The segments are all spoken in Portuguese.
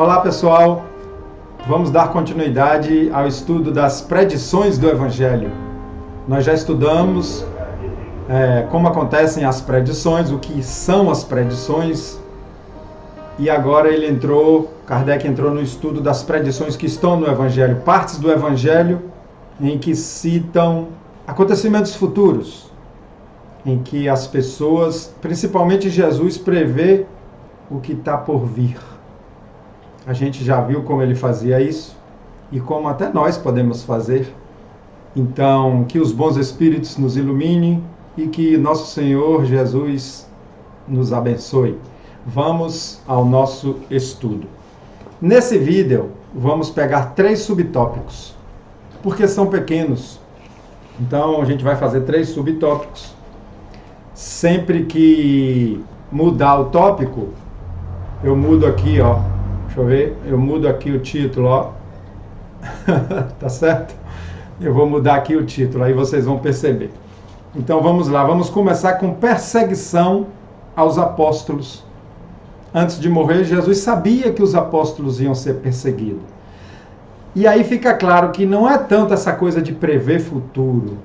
Olá pessoal, vamos dar continuidade ao estudo das predições do Evangelho. Nós já estudamos como acontecem as predições, o que são as predições, e agora Kardec entrou no estudo das predições que estão no Evangelho, partes do Evangelho em que citam acontecimentos futuros, em que as pessoas, principalmente Jesus, prevê o que está por vir. A gente já viu como ele fazia isso e como até nós podemos fazer. Então, que os bons espíritos nos iluminem e que nosso Senhor Jesus nos abençoe. Vamos ao nosso estudo. Nesse vídeo, vamos pegar 3 subtópicos, porque são pequenos. Então, a gente vai fazer 3 subtópicos. Sempre que mudar o tópico, eu mudo aqui, ó. Deixa eu ver, eu mudo aqui o título, ó. Tá certo? Eu vou mudar aqui o título, aí vocês vão perceber. Então vamos lá, vamos começar com perseguição aos apóstolos. Antes de morrer, Jesus sabia que os apóstolos iam ser perseguidos. E aí fica claro que não é tanto essa coisa de prever futuro,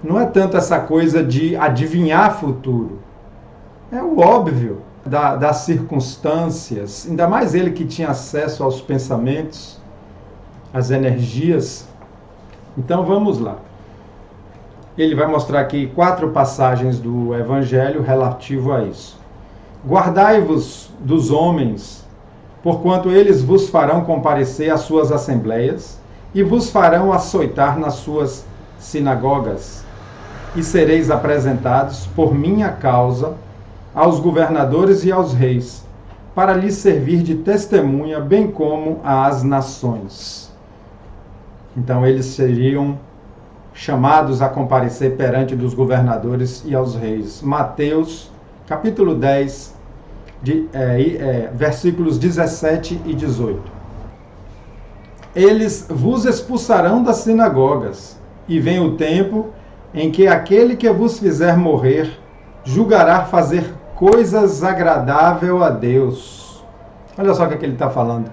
não é tanto essa coisa de adivinhar futuro. É o óbvio das circunstâncias, ainda mais ele que tinha acesso aos pensamentos, às energias. Então vamos lá. Ele vai mostrar aqui 4 passagens do Evangelho relativo a isso. Guardai-vos dos homens, porquanto eles vos farão comparecer às suas assembleias e vos farão açoitar nas suas sinagogas, e sereis apresentados por minha causa aos governadores e aos reis, para lhes servir de testemunha, bem como às nações. Então eles seriam chamados a comparecer perante dos governadores e aos reis. Mateus, capítulo 10, versículos 17 e 18. Eles vos expulsarão das sinagogas, e vem o tempo em que aquele que vos fizer morrer julgará fazer coisas agradáveis a Deus. Olha só o que ele está falando.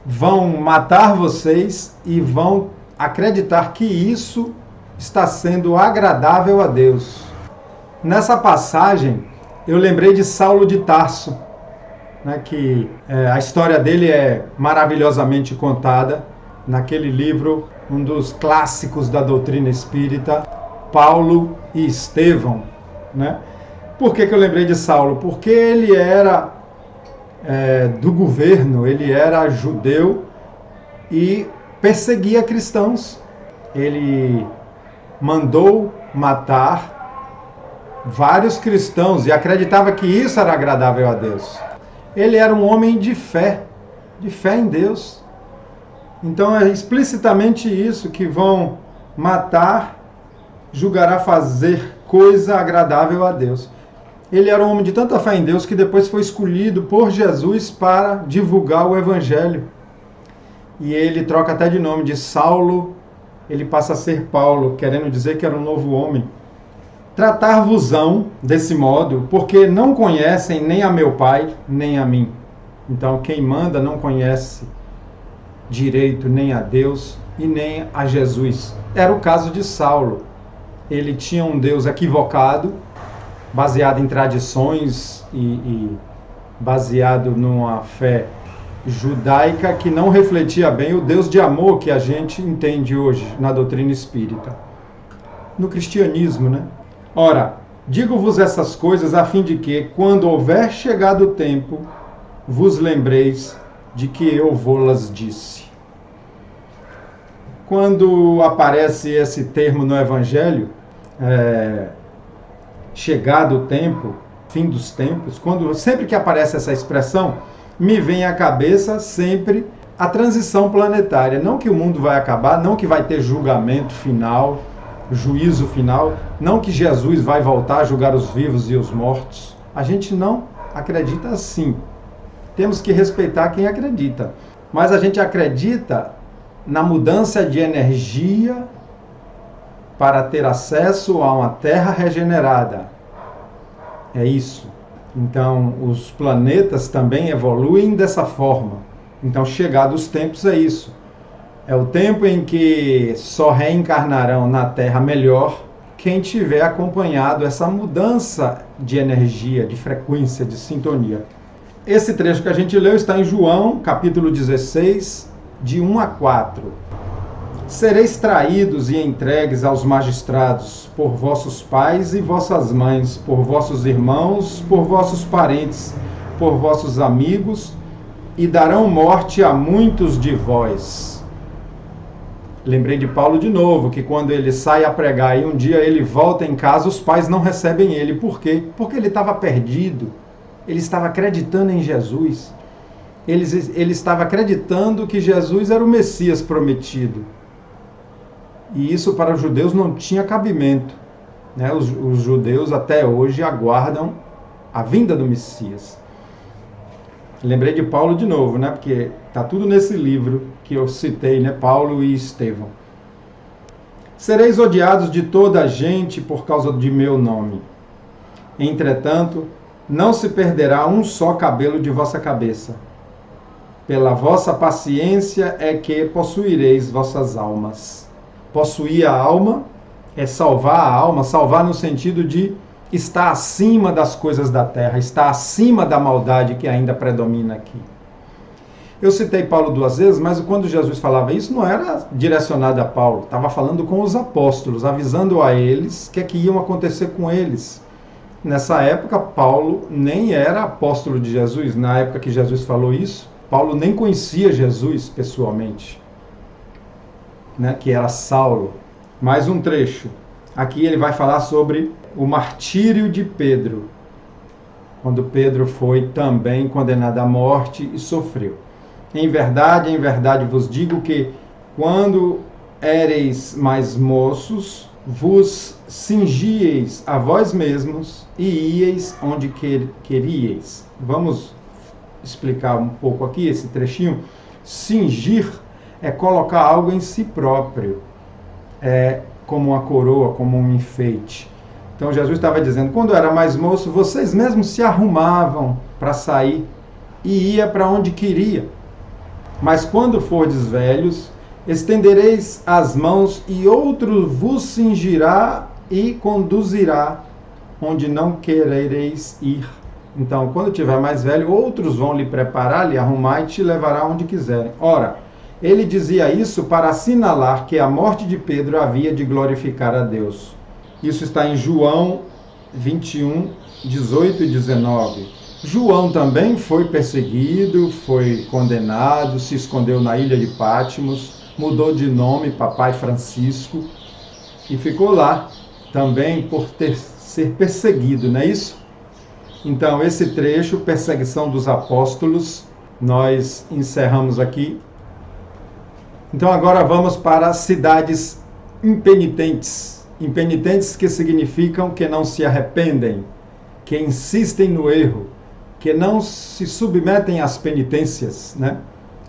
Vão matar vocês e vão acreditar que isso está sendo agradável a Deus. Nessa passagem, eu lembrei de Saulo de Tarso, né, que a história dele é maravilhosamente contada naquele livro, um dos clássicos da doutrina espírita, Paulo e Estevão, né? Por que eu lembrei de Saulo? Porque ele era do governo, ele era judeu e perseguia cristãos. Ele mandou matar vários cristãos e acreditava que isso era agradável a Deus. Ele era um homem de fé em Deus. Então é explicitamente isso, que vão matar, julgará fazer coisa agradável a Deus. Ele era um homem de tanta fé em Deus que depois foi escolhido por Jesus para divulgar o Evangelho. E ele troca até de nome, de Saulo, ele passa a ser Paulo, querendo dizer que era um novo homem. Tratar-vos-ão desse modo, porque não conhecem nem a meu Pai, nem a mim. Então quem manda não conhece direito nem a Deus e nem a Jesus. Era o caso de Saulo. Ele tinha um Deus equivocado, baseado em tradições e baseado numa fé judaica que não refletia bem o Deus de amor que a gente entende hoje na doutrina espírita, no cristianismo, né? Ora, digo-vos essas coisas a fim de que, quando houver chegado o tempo, vos lembreis de que eu vô-las disse. Quando aparece esse termo no Evangelho, chegado o tempo, fim dos tempos, sempre que aparece essa expressão, me vem à cabeça sempre a transição planetária. Não que o mundo vai acabar, não que vai ter julgamento final, juízo final, não que Jesus vai voltar a julgar os vivos e os mortos. A gente não acredita assim. Temos que respeitar quem acredita. Mas a gente acredita na mudança de energia para ter acesso a uma terra regenerada. É isso. Então, os planetas também evoluem dessa forma. Então, chegados os tempos é isso. É o tempo em que só reencarnarão na Terra melhor quem tiver acompanhado essa mudança de energia, de frequência, de sintonia. Esse trecho que a gente leu está em João, capítulo 16, de 1 a 4. Sereis traídos e entregues aos magistrados por vossos pais e vossas mães, por vossos irmãos, por vossos parentes, por vossos amigos, e darão morte a muitos de vós. Lembrei de Paulo de novo, que quando ele sai a pregar e um dia ele volta em casa, os pais não recebem ele. Por quê? Porque ele estava perdido. Ele estava acreditando em Jesus. Ele estava acreditando que Jesus era o Messias prometido. E isso para os judeus não tinha cabimento, né? Os judeus até hoje aguardam a vinda do Messias. Lembrei de Paulo de novo, né? Porque está tudo nesse livro que eu citei, né? Paulo e Estevão. Sereis odiados de toda a gente por causa de meu nome. Entretanto, não se perderá um só cabelo de vossa cabeça. Pela vossa paciência é que possuireis vossas almas. Possuir a alma é salvar a alma, salvar no sentido de estar acima das coisas da terra, estar acima da maldade que ainda predomina aqui. Eu citei Paulo 2 vezes, mas quando Jesus falava isso, não era direcionado a Paulo, estava falando com os apóstolos, avisando a eles o que é que iam acontecer com eles. Nessa época, Paulo nem era apóstolo de Jesus. Na época que Jesus falou isso, Paulo nem conhecia Jesus pessoalmente, né, que era Saulo. Mais um trecho. Aqui ele vai falar sobre o martírio de Pedro, quando Pedro foi também condenado à morte e sofreu. Em verdade vos digo que, quando éreis mais moços, vos cingieis a vós mesmos e ieis onde queríeis. Vamos explicar um pouco aqui esse trechinho. Cingir é colocar algo em si próprio, é como uma coroa, como um enfeite. Então Jesus estava dizendo, quando eu era mais moço, vocês mesmos se arrumavam para sair e ia para onde queria. Mas quando fordes velhos, estendereis as mãos e outro vos cingirá e conduzirá onde não querereis ir. Então, quando tiver mais velho, outros vão lhe preparar, lhe arrumar e te levará onde quiserem. Ora, ele dizia isso para assinalar que a morte de Pedro havia de glorificar a Deus. Isso está em João 21, 18 e 19. João também foi perseguido, foi condenado, se escondeu na ilha de Patmos, mudou de nome para Pai Francisco e ficou lá também por ser perseguido, não é isso? Então, esse trecho, perseguição dos apóstolos, nós encerramos aqui. Então, agora vamos para cidades impenitentes. Impenitentes que significam que não se arrependem, que insistem no erro, que não se submetem às penitências, né?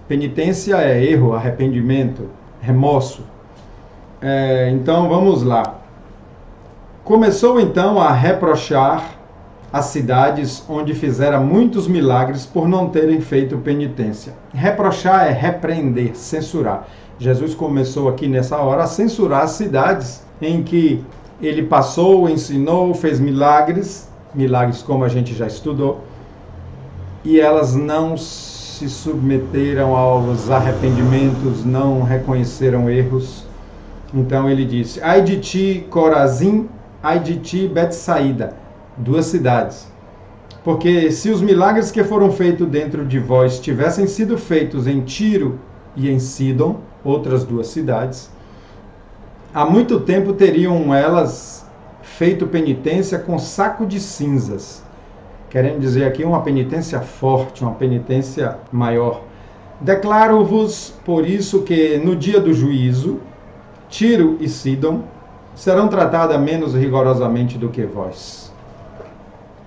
Penitência é erro, arrependimento, remorso. Então, vamos lá. Começou então a reprochar as cidades onde fizera muitos milagres por não terem feito penitência. Reprochar é repreender, censurar. Jesus começou aqui nessa hora a censurar as cidades em que ele passou, ensinou, fez milagres como a gente já estudou, e elas não se submeteram aos arrependimentos, não reconheceram erros. Então ele disse, ai de ti, Corazim, ai de ti, Betsaída, 2 cidades. Porque se os milagres que foram feitos dentro de vós tivessem sido feitos em Tiro e em Sidom, outras 2 cidades, há muito tempo teriam elas feito penitência com saco de cinzas. Querendo dizer aqui uma penitência forte, uma penitência maior. Declaro-vos, por isso, que no dia do juízo, Tiro e Sidom serão tratadas menos rigorosamente do que vós.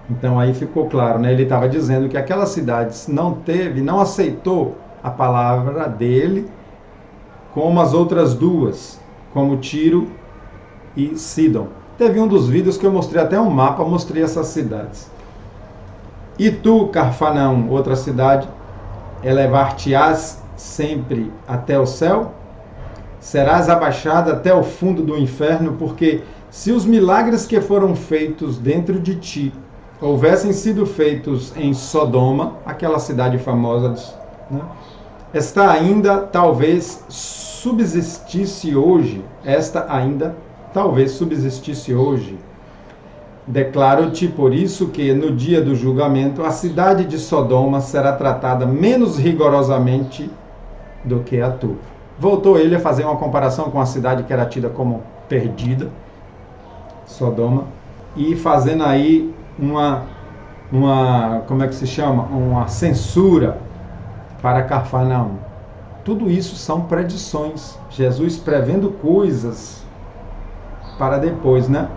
Então aí ficou claro, né? Ele estava dizendo que aquelas cidades não aceitou a palavra dele, como as outras 2, como Tiro e Sidom. Teve um dos vídeos que eu mostrei até um mapa, mostrei essas cidades. E tu, Carfanaum, outra cidade, Elevar-te-ás sempre até o céu? Serás abaixado até o fundo do inferno, porque se os milagres que foram feitos dentro de ti houvessem sido feitos em Sodoma, aquela cidade famosa, né? Esta ainda talvez subsistisse hoje. Declaro-te por isso que no dia do julgamento a cidade de Sodoma será tratada menos rigorosamente do que a tua. Voltou ele a fazer uma comparação com a cidade que era tida como perdida, Sodoma, e fazendo aí uma censura para Cafarnaum. Tudo isso são predições. Jesus prevendo coisas para depois, né?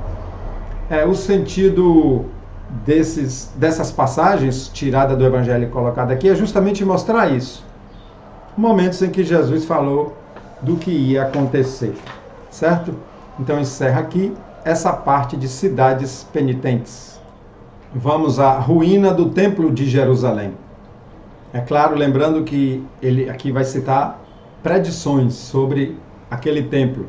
O sentido dessas passagens tiradas do Evangelho e colocada aqui é justamente mostrar isso. Momentos em que Jesus falou do que ia acontecer, certo? Então encerra aqui essa parte de cidades penitentes. Vamos à ruína do Templo de Jerusalém. É claro, lembrando que ele aqui vai citar predições sobre aquele templo.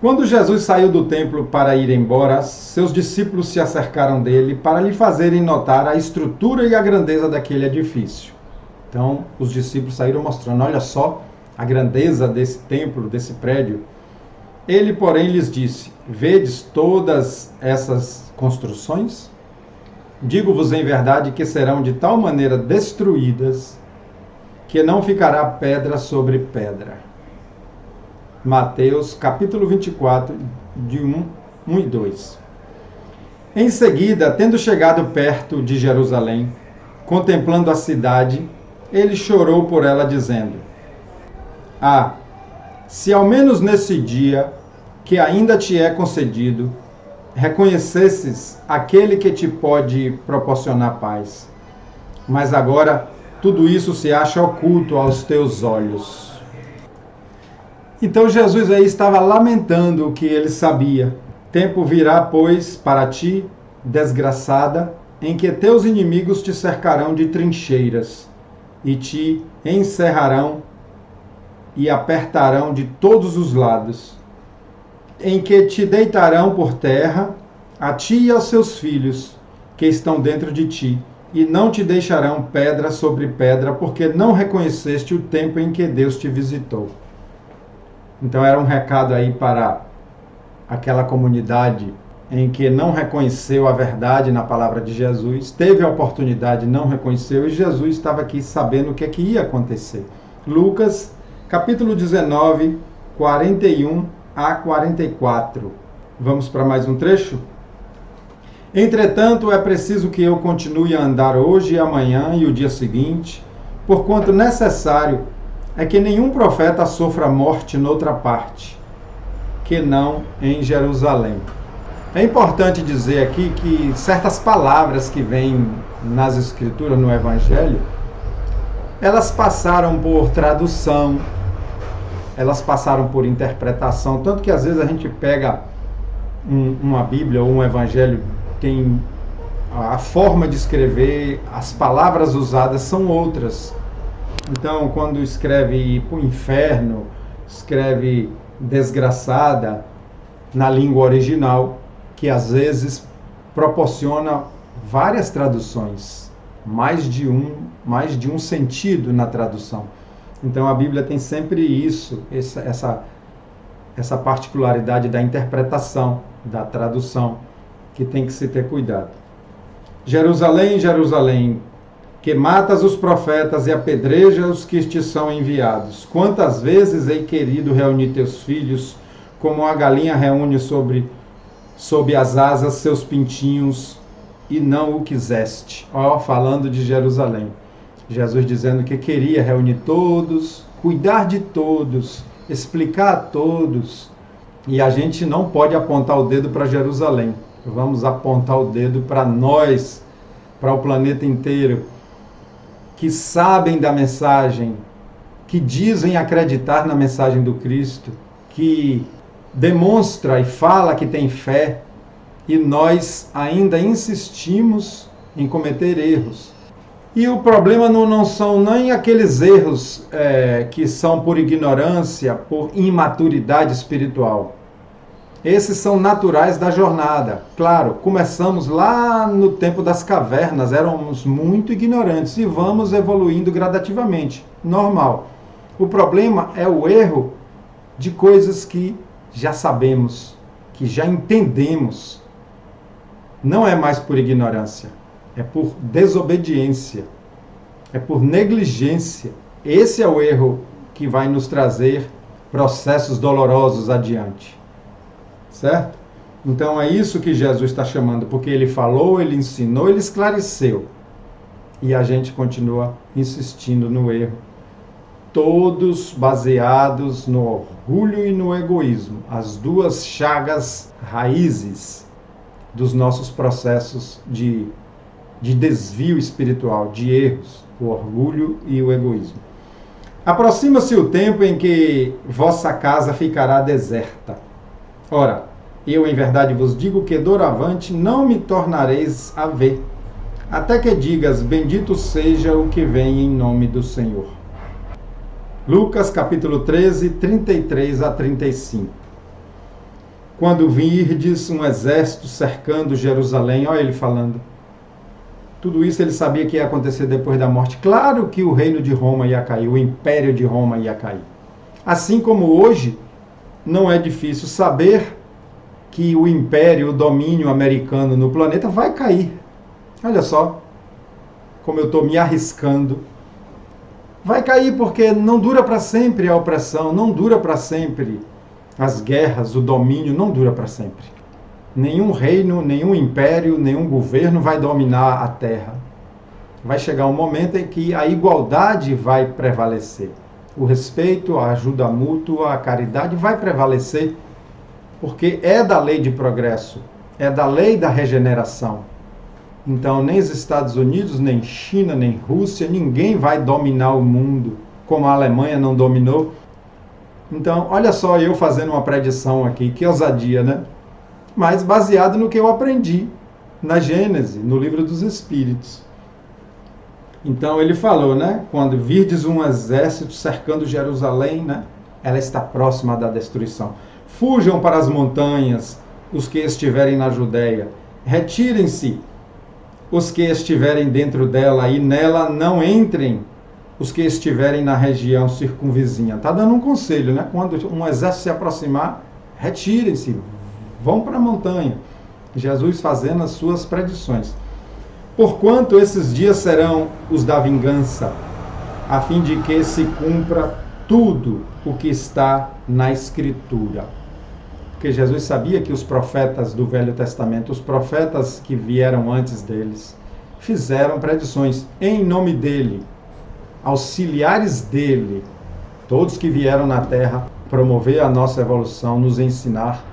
Quando Jesus saiu do templo para ir embora, seus discípulos se acercaram dele para lhe fazerem notar a estrutura e a grandeza daquele edifício. Então, os discípulos saíram mostrando, olha só a grandeza desse templo, desse prédio. Ele, porém, lhes disse, vedes todas essas construções? Digo-vos em verdade que serão de tal maneira destruídas que não ficará pedra sobre pedra. Mateus capítulo 24, de 1 e 2. Em seguida, tendo chegado perto de Jerusalém, contemplando a cidade, ele chorou por ela, dizendo, se ao menos nesse dia, que ainda te é concedido, reconhecesses aquele que te pode proporcionar paz. Mas agora, tudo isso se acha oculto aos teus olhos. Então Jesus aí estava lamentando o que ele sabia. Tempo virá, pois, para ti, desgraçada, em que teus inimigos te cercarão de trincheiras, e te encerrarão e apertarão de todos os lados, em que te deitarão por terra, a ti e aos seus filhos, que estão dentro de ti, e não te deixarão pedra sobre pedra, porque não reconheceste o tempo em que Deus te visitou. Então era um recado aí para aquela comunidade em que não reconheceu a verdade na palavra de Jesus, teve a oportunidade, não reconheceu, e Jesus estava aqui sabendo o que é que ia acontecer. Lucas, capítulo 19, 41 a 44. Vamos para mais um trecho? Entretanto, é preciso que eu continue a andar hoje e amanhã e o dia seguinte, porquanto necessário é que nenhum profeta sofra morte noutra parte, que não em Jerusalém. É importante dizer aqui que certas palavras que vêm nas Escrituras, no Evangelho, elas passaram por tradução, elas passaram por interpretação, tanto que às vezes a gente pega uma Bíblia ou um Evangelho, tem a forma de escrever, as palavras usadas são outras. Então, quando escreve para o inferno, escreve desgraçada na língua original, que às vezes proporciona várias traduções, mais de um sentido na tradução. Então a Bíblia tem sempre isso, essa particularidade da interpretação, da tradução, que tem que se ter cuidado. Jerusalém, Jerusalém, que matas os profetas e apedrejas os que te são enviados. Quantas vezes hei querido reunir teus filhos, como a galinha reúne sob as asas seus pintinhos, e não o quiseste. Falando de Jerusalém. Jesus dizendo que queria reunir todos, cuidar de todos, explicar a todos. E a gente não pode apontar o dedo para Jerusalém. Vamos apontar o dedo para nós, para o planeta inteiro, que sabem da mensagem, que dizem acreditar na mensagem do Cristo, que demonstra e fala que tem fé, e nós ainda insistimos em cometer erros. E o problema não são nem aqueles erros que são por ignorância, por imaturidade espiritual. Esses são naturais da jornada. Claro, começamos lá no tempo das cavernas, éramos muito ignorantes e vamos evoluindo gradativamente. Normal. O problema é o erro de coisas que já sabemos, que já entendemos. Não é mais por ignorância, é por desobediência, é por negligência. Esse é o erro que vai nos trazer processos dolorosos adiante. Certo? Então é isso que Jesus está chamando, porque ele falou, ele ensinou, ele esclareceu. E a gente continua insistindo no erro. Todos baseados no orgulho e no egoísmo, as duas chagas raízes dos nossos processos de desvio espiritual, de erros, o orgulho e o egoísmo. Aproxima-se o tempo em que vossa casa ficará deserta. Ora, eu em verdade vos digo que doravante não me tornareis a ver, até que digas, bendito seja o que vem em nome do Senhor. Lucas capítulo 13, 33 a 35. Quando virdes um exército cercando Jerusalém, olha ele falando, tudo isso ele sabia que ia acontecer depois da morte. Claro que o reino de Roma ia cair, o império de Roma ia cair. Assim como hoje, não é difícil saber que o império, o domínio americano no planeta vai cair. Olha só como eu estou me arriscando. Vai cair porque não dura para sempre a opressão, não dura para sempre as guerras, o domínio, não dura para sempre. Nenhum reino, nenhum império, nenhum governo vai dominar a terra. Vai chegar um momento em que a igualdade vai prevalecer. O respeito, a ajuda mútua, a caridade vai prevalecer, porque é da lei de progresso, é da lei da regeneração. Então, nem os Estados Unidos, nem China, nem Rússia, ninguém vai dominar o mundo, como a Alemanha não dominou. Então, olha só eu fazendo uma predição aqui, que ousadia, né? Mas baseado no que eu aprendi na Gênese, no livro dos Espíritos. Então ele falou, né? Quando virdes um exército cercando Jerusalém, né? Ela está próxima da destruição. Fujam para as montanhas os que estiverem na Judéia. Retirem-se os que estiverem dentro dela e nela não entrem os que estiverem na região circunvizinha. Está dando um conselho, né? Quando um exército se aproximar, retirem-se, vão para a montanha. Jesus fazendo as suas predições. Porquanto esses dias serão os da vingança, a fim de que se cumpra tudo o que está na Escritura. Porque Jesus sabia que os profetas do Velho Testamento, os profetas que vieram antes deles, fizeram predições em nome dele, auxiliares dele, todos que vieram na Terra promover a nossa evolução, nos ensinar,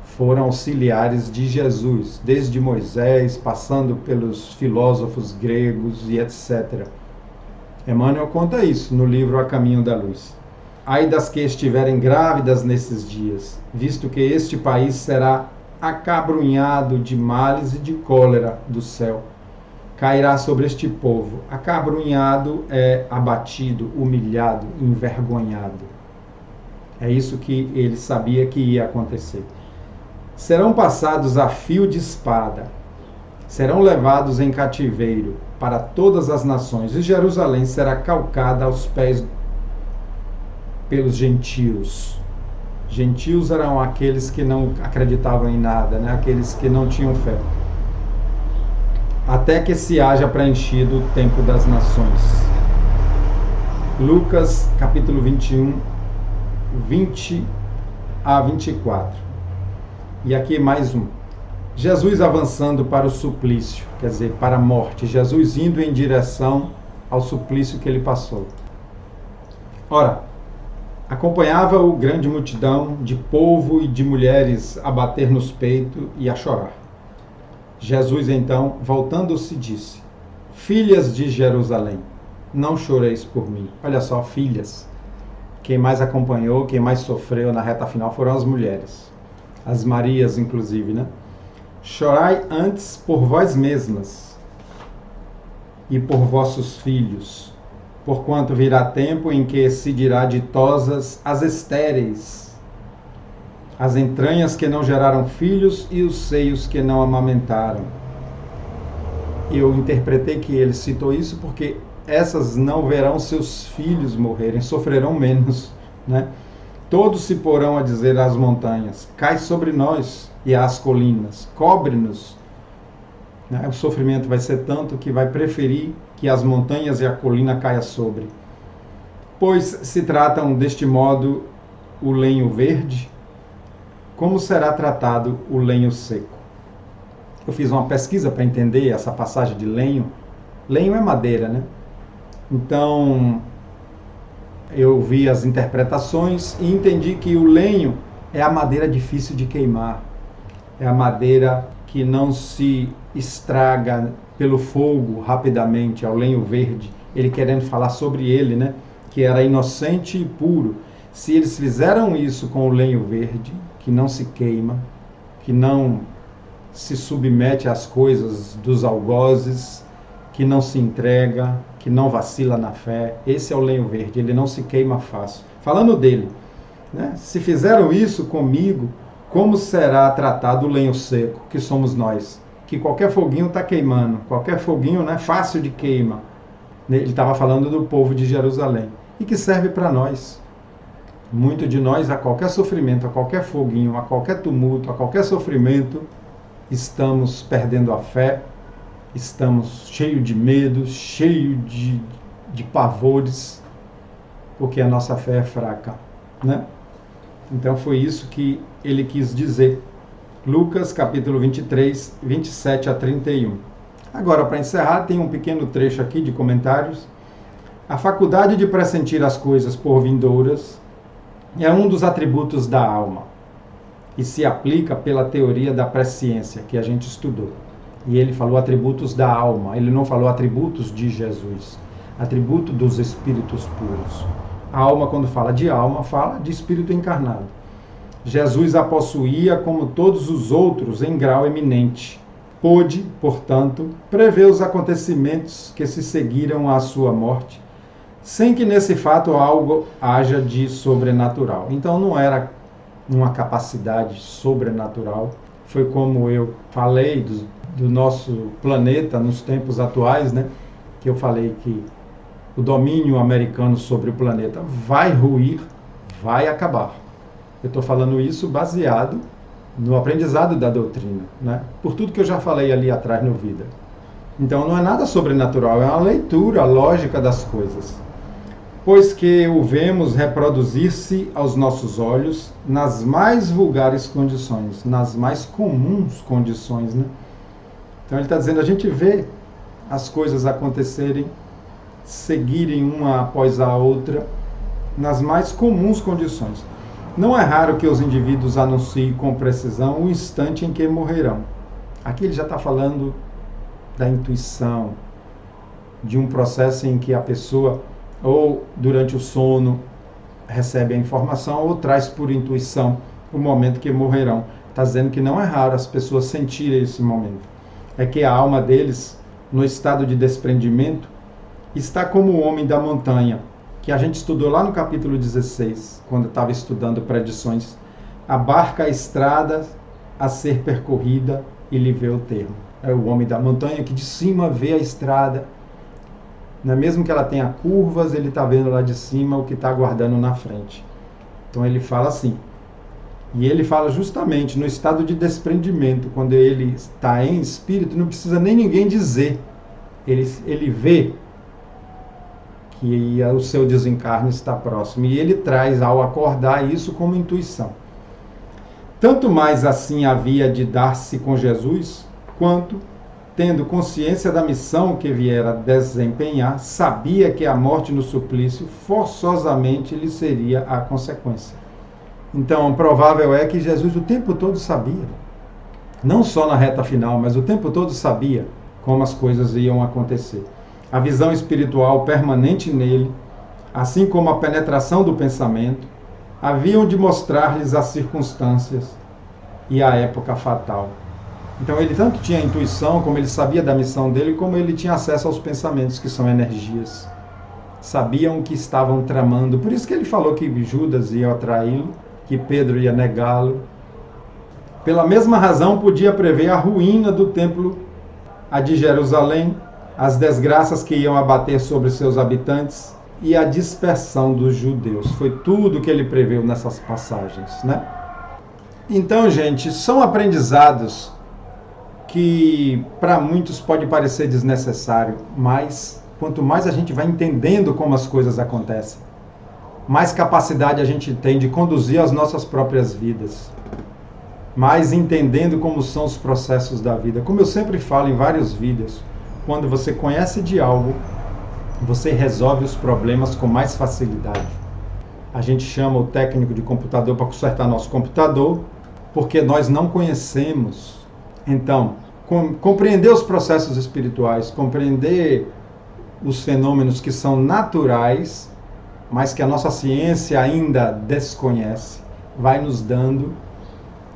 foram auxiliares de Jesus, desde Moisés, passando pelos filósofos gregos e etc. Emmanuel conta isso no livro A Caminho da Luz. Ai das que estiverem grávidas nesses dias, visto que este país será acabrunhado de males e de cólera do céu. Cairá sobre este povo. Acabrunhado é abatido, humilhado, envergonhado. É isso que ele sabia que ia acontecer. Serão passados a fio de espada, serão levados em cativeiro para todas as nações, e Jerusalém será calcada aos pés pelos gentios. Gentios eram aqueles que não acreditavam em nada, né? Aqueles que não tinham fé. Até que se haja preenchido o tempo das nações. Lucas capítulo 21, 20 a 24. E aqui mais um. Jesus avançando para o suplício, quer dizer, para a morte. Jesus indo em direção ao suplício que ele passou. Ora, acompanhava-o grande multidão de povo e de mulheres a bater nos peitos e a chorar. Jesus então, voltando-se, disse: Filhas de Jerusalém, não choreis por mim. Olha só, filhas. Quem mais acompanhou, quem mais sofreu na reta final foram as mulheres. As Marias, inclusive, né? Chorai antes por vós mesmas e por vossos filhos, porquanto virá tempo em que se dirá ditosas as estéreis, as entranhas que não geraram filhos e os seios que não amamentaram. Eu interpretei que ele citou isso porque essas não verão seus filhos morrerem, sofrerão menos, né? Todos se porão a dizer às montanhas, cai sobre nós, e às colinas, cobre-nos. O sofrimento vai ser tanto que vai preferir que as montanhas e a colina caia sobre. Pois se tratam deste modo o lenho verde, como será tratado o lenho seco? Eu fiz uma pesquisa para entender essa passagem de lenho. Lenho é madeira, né? Então, eu vi as interpretações e entendi que o lenho é a madeira difícil de queimar. É a madeira que não se estraga pelo fogo rapidamente, é o lenho verde. Ele querendo falar sobre ele, né? Que era inocente e puro. Se eles fizeram isso com o lenho verde, que não se queima, que não se submete às coisas dos algozes, que não se entrega, que não vacila na fé, esse é o lenho verde, ele não se queima fácil. Falando dele, né? Se fizeram isso comigo, como será tratado o lenho seco, que somos nós? Que qualquer foguinho está queimando, qualquer foguinho, né, fácil de queima. Ele estava falando do povo de Jerusalém, e que serve para nós. Muito de nós, a qualquer sofrimento, a qualquer foguinho, a qualquer tumulto, a qualquer sofrimento, estamos perdendo a fé, estamos cheios de medo, cheios de pavores, porque a nossa fé é fraca, né? Então foi isso que ele quis dizer. Lucas capítulo 23, 27 a 31. Agora, para encerrar, tem um pequeno trecho aqui de comentários. A faculdade de pressentir as coisas por vindouras é um dos atributos da alma e se aplica pela teoria da presciência que a gente estudou. E ele falou atributos da alma, ele não falou atributos de Jesus, atributo dos espíritos puros. A alma, quando fala de alma, fala de espírito encarnado. Jesus a possuía como todos os outros em grau eminente. Pôde, portanto, prever os acontecimentos que se seguiram à sua morte, sem que nesse fato algo haja de sobrenatural. Então não era uma capacidade sobrenatural. Foi como eu falei do nosso planeta nos tempos atuais, né? Que eu falei que o domínio americano sobre o planeta vai ruir, vai acabar. Eu estou falando isso baseado no aprendizado da doutrina, né? Por tudo que eu já falei ali atrás no Vida. Então não é nada sobrenatural, é uma leitura lógica das coisas. Pois que o vemos reproduzir-se aos nossos olhos nas mais vulgares condições, nas mais comuns condições, né? Então ele está dizendo, a gente vê as coisas acontecerem, seguirem uma após a outra, nas mais comuns condições. Não é raro que os indivíduos anunciem com precisão o instante em que morrerão. Aqui ele já está falando da intuição, de um processo em que a pessoa, ou durante o sono, recebe a informação, ou traz por intuição o momento que morrerão. Está dizendo que não é raro as pessoas sentirem esse momento. É que a alma deles, no estado de desprendimento, está como o homem da montanha, que a gente estudou lá no capítulo 16, quando estava estudando predições. Abarca a estrada a ser percorrida e lhe vê o termo. É o homem da montanha que de cima vê a estrada. Mesmo que ela tenha curvas, ele está vendo lá de cima o que está aguardando na frente. Então ele fala assim. E ele fala justamente no estado de desprendimento, quando ele está em espírito, não precisa nem ninguém dizer. Ele vê que o seu desencarne está próximo. E ele traz, ao acordar, isso como intuição. Tanto mais assim havia de dar-se com Jesus, quanto, tendo consciência da missão que viera desempenhar, sabia que a morte no suplício forçosamente lhe seria a consequência. Então, provável é que Jesus o tempo todo sabia, não só na reta final, mas o tempo todo sabia como as coisas iam acontecer. A visão espiritual permanente nele, assim como a penetração do pensamento, haviam de mostrar-lhes as circunstâncias e a época fatal. Então ele tanto tinha intuição, como ele sabia da missão dele, como ele tinha acesso aos pensamentos, que são energias. Sabiam o que estavam tramando. Por isso que ele falou que Judas ia traí-lo, que Pedro ia negá-lo. Pela mesma razão, podia prever a ruína do templo, a de Jerusalém, as desgraças que iam abater sobre seus habitantes e a dispersão dos judeus. Foi tudo que ele preveu nessas passagens, né? Então, gente, são aprendizados que para muitos pode parecer desnecessário, mas quanto mais a gente vai entendendo como as coisas acontecem, mais capacidade a gente tem de conduzir as nossas próprias vidas, mais entendendo como são os processos da vida. Como eu sempre falo em vários vídeos, quando você conhece de algo, você resolve os problemas com mais facilidade. A gente chama o técnico de computador para consertar nosso computador, porque nós não conhecemos. Então, compreender os processos espirituais, compreender os fenômenos que são naturais, mas que a nossa ciência ainda desconhece, vai nos dando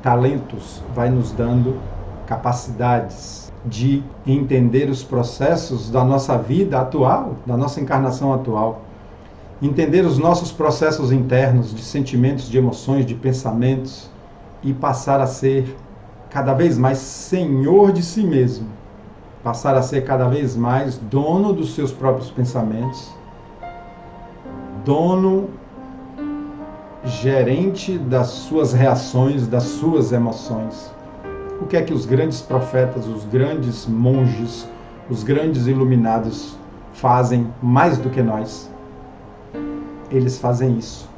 talentos, vai nos dando capacidades de entender os processos da nossa vida atual, da nossa encarnação atual. Entender os nossos processos internos de sentimentos, de emoções, de pensamentos e passar a ser cada vez mais senhor de si mesmo. Passar a ser cada vez mais dono dos seus próprios pensamentos, dono, gerente das suas reações, das suas emoções. O que é que os grandes profetas, os grandes monges, os grandes iluminados fazem mais do que nós? Eles fazem isso.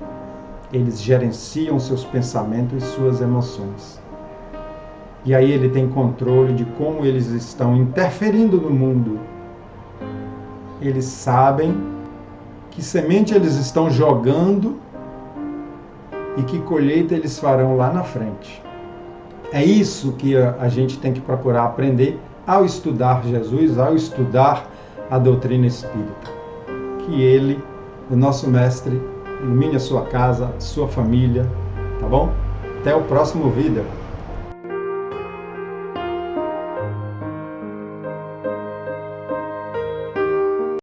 Eles gerenciam seus pensamentos e suas emoções. E aí ele tem controle de como eles estão interferindo no mundo. Eles sabem que semente eles estão jogando e que colheita eles farão lá na frente. É isso que a gente tem que procurar aprender ao estudar Jesus, ao estudar a doutrina espírita. Que ele, o nosso mestre, ilumine a sua casa, a sua família, tá bom? Até o próximo vídeo.